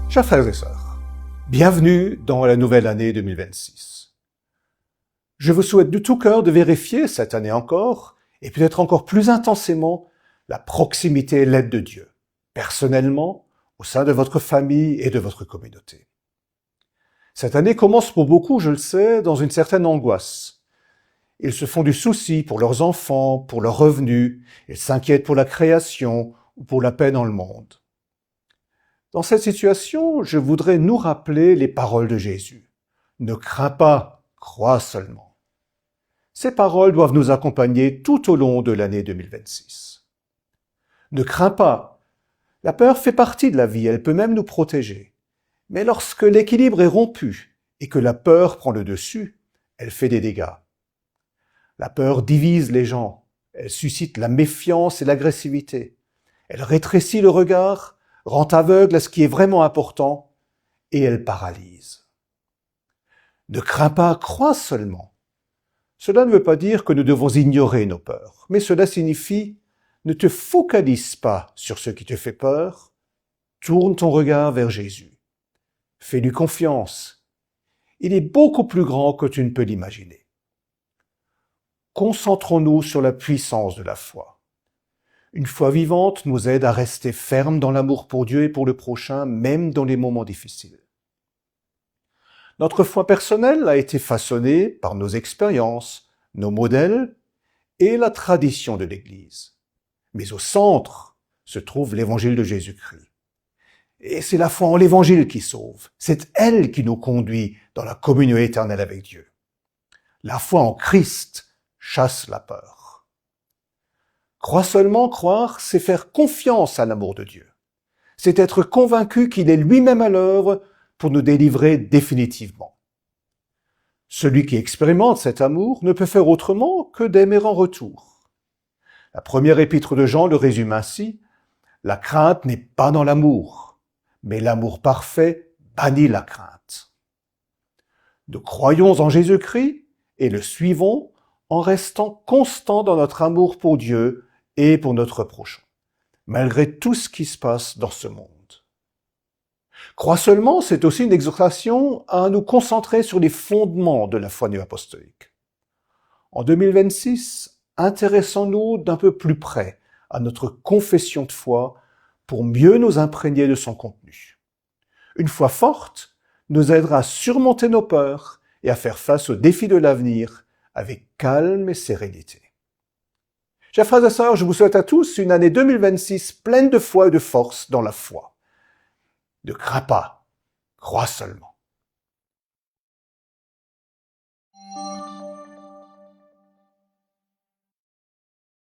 Chers frères et sœurs, bienvenue dans la nouvelle année 2026. Je vous souhaite de tout cœur de vérifier cette année encore, et peut-être encore plus intensément, la proximité et l'aide de Dieu, personnellement, au sein de votre famille et de votre communauté. Cette année commence pour beaucoup, je le sais, dans une certaine angoisse. Ils se font du souci pour leurs enfants, pour leurs revenus, ils s'inquiètent pour la création ou pour la paix dans le monde. Dans cette situation, je voudrais nous rappeler les paroles de Jésus. Ne crains pas, crois seulement. Ces paroles doivent nous accompagner tout au long de l'année 2026. Ne crains pas. La peur fait partie de la vie, elle peut même nous protéger. Mais lorsque l'équilibre est rompu et que la peur prend le dessus, elle fait des dégâts. La peur divise les gens, elle suscite la méfiance et l'agressivité. Elle rétrécit le regard, rend aveugle à ce qui est vraiment important, et elle paralyse. Ne crains pas, crois seulement. Cela ne veut pas dire que nous devons ignorer nos peurs, mais cela signifie ne te focalise pas sur ce qui te fait peur, tourne ton regard vers Jésus. Fais-lui confiance. Il est beaucoup plus grand que tu ne peux l'imaginer. Concentrons-nous sur la puissance de la foi. Une foi vivante nous aide à rester fermes dans l'amour pour Dieu et pour le prochain, même dans les moments difficiles. Notre foi personnelle a été façonnée par nos expériences, nos modèles et la tradition de l'Église. Mais au centre se trouve l'Évangile de Jésus-Christ. Et c'est la foi en l'Évangile qui sauve. C'est elle qui nous conduit dans la communion éternelle avec Dieu. La foi en Christ chasse la peur. Croire seulement, croire, c'est faire confiance à l'amour de Dieu. C'est être convaincu qu'il est lui-même à l'œuvre pour nous délivrer définitivement. Celui qui expérimente cet amour ne peut faire autrement que d'aimer en retour. La première épître de Jean le résume ainsi : la crainte n'est pas dans l'amour, mais l'amour parfait bannit la crainte. Nous croyons en Jésus-Christ et le suivons en restant constants dans notre amour pour Dieu et pour notre prochain, malgré tout ce qui se passe dans ce monde. Crois seulement, c'est aussi une exhortation à nous concentrer sur les fondements de la foi néo-apostolique. En 2026, intéressons-nous d'un peu plus près à notre confession de foi pour mieux nous imprégner de son contenu. Une foi forte nous aidera à surmonter nos peurs et à faire face aux défis de l'avenir avec calme et sérénité. Chers frères et sœurs, je vous souhaite à tous une année 2026 pleine de foi et de force dans la foi. Ne crains pas, crois seulement.